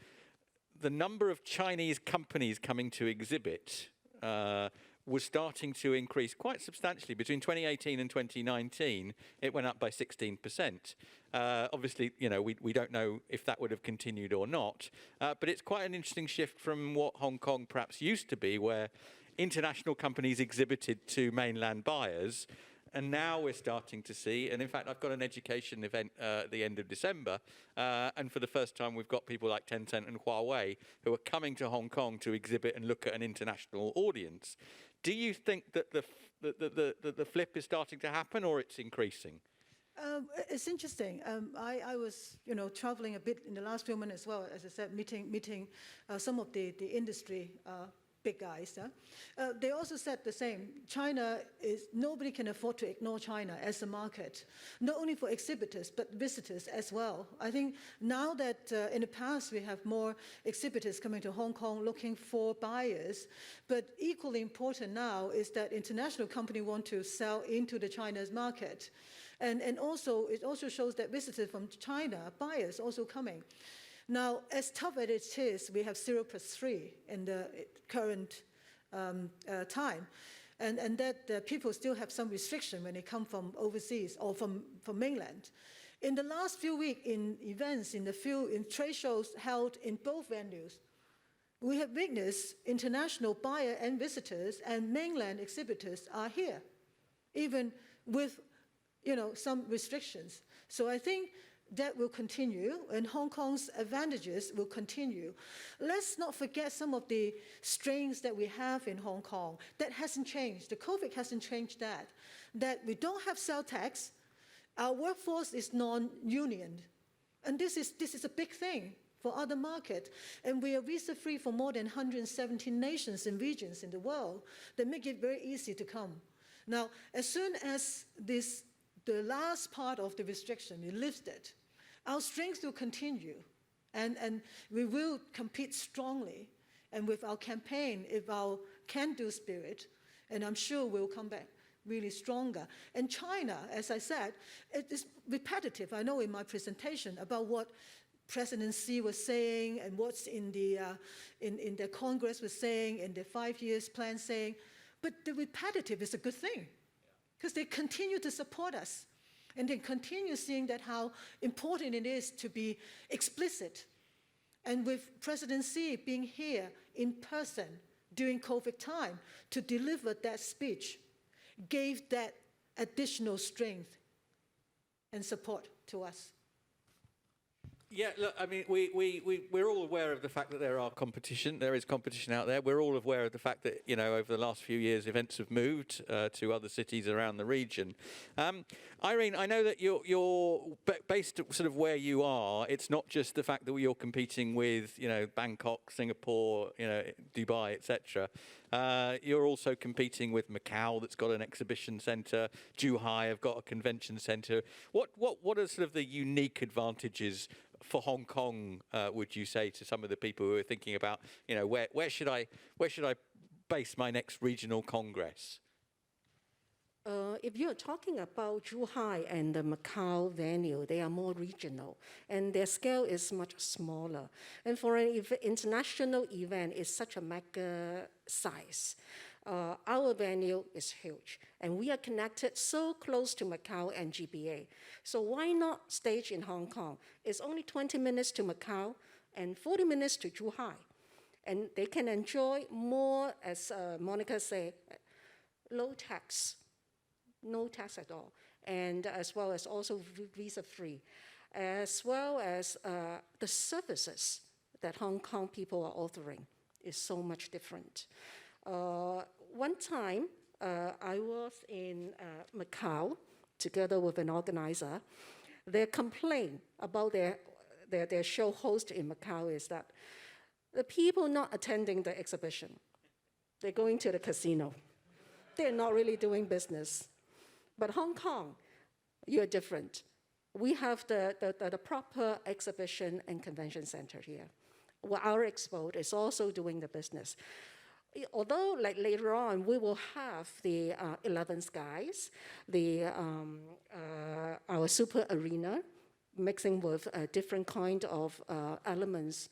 number of Chinese companies coming to exhibit was starting to increase quite substantially. Between 2018 and 2019, it went up by 16%. Obviously, we don't know if that would have continued or not, but it's quite an interesting shift from what Hong Kong perhaps used to be, where international companies exhibited to mainland buyers. And now we're starting to see, and in fact, I've got an education event at the end of December, and for the first time, we've got people like Tencent and Huawei who are coming to Hong Kong to exhibit and look at an international audience. Do you think that the flip is starting to happen, or it's increasing? It's interesting. I was, traveling a bit in the last few months as well, as I said, meeting some of the industry big guys. They also said the same. Nobody can afford to ignore China as a market, not only for exhibitors, but visitors as well. I think now that in the past we have more exhibitors coming to Hong Kong looking for buyers, but equally important now is that international companies want to sell into the China's market. And also, it also shows that visitors from China, buyers also coming. Now, as tough as it is, we have 0+3 in the current time, and that people still have some restriction when they come from overseas or from mainland. In the last few weeks, in events, in trade shows held in both venues, we have witnessed international buyers and visitors and mainland exhibitors are here, even with some restrictions. So I think that will continue, and Hong Kong's advantages will continue. Let's not forget some of the strains that we have in Hong Kong. That hasn't changed. The COVID hasn't changed that. That we don't have sales tax. Our workforce is non-union. And this is a big thing for other markets. And we are visa-free for more than 170 nations and regions in the world that make it very easy to come. Now, as soon as the last part of the restriction is lifted, our strength will continue, and we will compete strongly. And with our campaign, if our can-do spirit, and I'm sure we'll come back really stronger. And China, as I said, it is repetitive. I know in my presentation about what President Xi was saying and what's in the Congress was saying, in the 5 years plan saying, but the repetitive is a good thing because they continue to support us. And they continue seeing that how important it is to be explicit. And with President Xi being here in person during COVID time to deliver that speech, gave that additional strength and support to us. Yeah, look, I mean, we're all aware of the fact that there is competition out there. We're all aware of the fact that, over the last few years, events have moved to other cities around the region. Irene, I know that you're based sort of where you are. It's not just the fact that you're competing with, Bangkok, Singapore, Dubai, etc. You're also competing with Macau, that's got an exhibition centre. Zhuhai have got a convention centre. What are sort of the unique advantages for Hong Kong, would you say, to some of the people who are thinking about, where should I base my next regional congress? If you're talking about Zhuhai and the Macau venue, they are more regional, and their scale is much smaller. And for an international event, it's such a mega size. Our venue is huge, and we are connected so close to Macau and GBA. So why not stage in Hong Kong? It's only 20 minutes to Macau and 40 minutes to Zhuhai. And they can enjoy more, as Monica said, low tax, no tax at all, and as well as also visa-free, as well as the services that Hong Kong people are offering is so much different. One time, I was in Macau together with an organizer. Their complaint about their show host in Macau is that the people not attending the exhibition, they're going to the casino. They're not really doing business. But Hong Kong, you're different. We have the proper exhibition and convention center here. Well, our expo is also doing the business. Although, like later on, we will have the 11 Skies, our super arena, mixing with different kind of elements,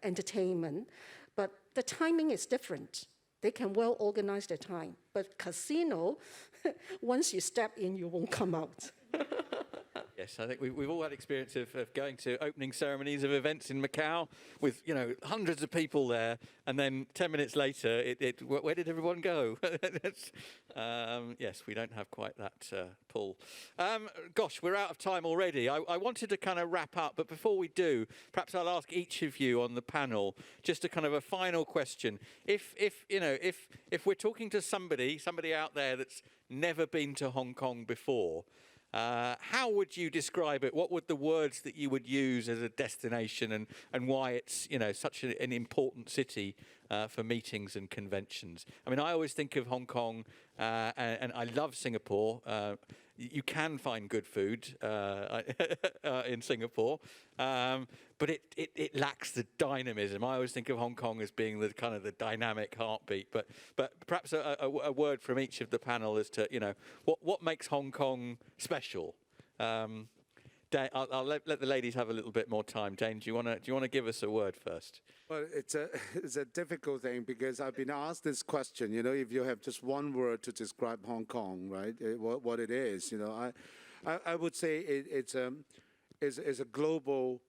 entertainment, but the timing is different. They can well organize their time. But casino, once you step in, you won't come out. Yes, I think we've all had experience of going to opening ceremonies of events in Macau with, hundreds of people there, and then 10 minutes later, where did everyone go? Yes, we don't have quite that pull. Gosh, we're out of time already. I wanted to kind of wrap up, but before we do, perhaps I'll ask each of you on the panel just a kind of a final question. If we're talking to somebody out there that's never been to Hong Kong before, how would you describe it? What would the words that you would use as a destination, and why it's such an important city for meetings and conventions? I mean, I always think of Hong Kong, and I love Singapore. You can find good food in Singapore, but it lacks the dynamism. I always think of Hong Kong as being the kind of the dynamic heartbeat. But perhaps a word from each of the panel as to what makes Hong Kong special. I'll let the ladies have a little bit more time. Dane, do you want to give us a word first? Well, it's a difficult thing because I've been asked this question. If you have just one word to describe Hong Kong, right? What it is, I would say it's a global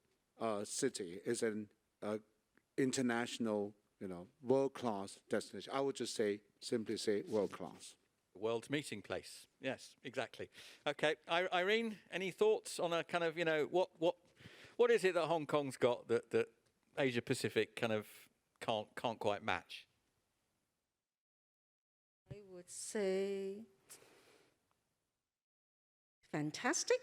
city. It's an international, world-class destination. I would just simply say world-class. World meeting place. Yes, exactly. Okay, Irene, any thoughts on a kind of, what is it that Hong Kong's got that Asia Pacific kind of can't quite match? I would say fantastic.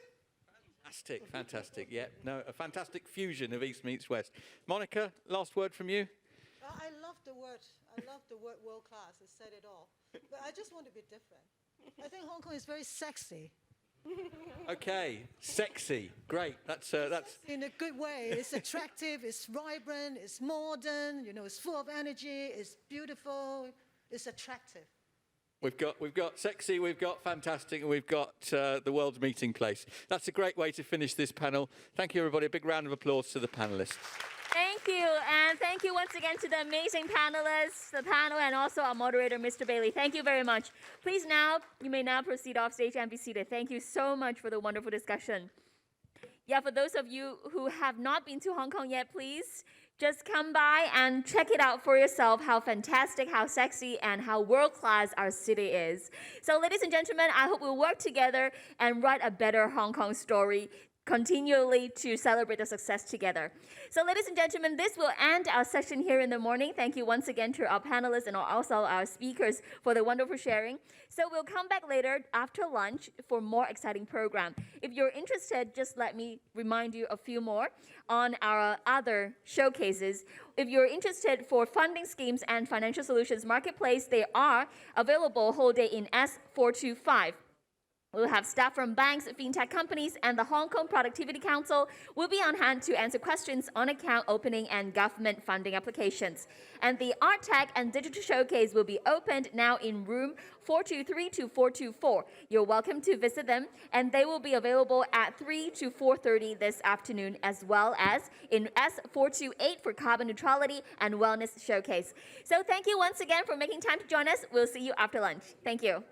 Fantastic. Yeah, no, a fantastic fusion of East meets West. Monica, last word from you. I love the word. World class. It said it all. But I just want to be different. I think Hong Kong is very sexy. Okay, sexy. Great. That's In a good way. It's attractive. It's vibrant. It's modern. It's full of energy. It's beautiful. It's attractive. We've got sexy, we've got fantastic, and we've got the world's meeting place. That's a great way to finish this panel. Thank you, everybody. A big round of applause to the panelists. Thank you, and thank you once again to the amazing panelists, the panel, and also our moderator, Mr. Bailey. Thank you very much. Please you may now proceed off stage and be seated. Thank you so much for the wonderful discussion. Yeah, for those of you who have not been to Hong Kong yet, please just come by and check it out for yourself, how fantastic, how sexy, and how world-class our city is. So, ladies and gentlemen, I hope we'll work together and write a better Hong Kong story continually to celebrate the success together. So, ladies and gentlemen, this will end our session here in the morning. Thank you once again to our panelists and also our speakers for the wonderful sharing. So we'll come back later after lunch for more exciting program. If you're interested, just let me remind you a few more on our other showcases. If you're interested for funding schemes and financial solutions marketplace, they are available whole day in S425. We'll have staff from banks, fintech companies, and the Hong Kong Productivity Council will be on hand to answer questions on account opening and government funding applications. And the Art Tech and Digital Showcase will be opened now in room 423 to 424. You're welcome to visit them, and they will be available at 3 to 4:30 this afternoon, as well as in S428 for Carbon Neutrality and Wellness Showcase. So thank you once again for making time to join us. We'll see you after lunch. Thank you.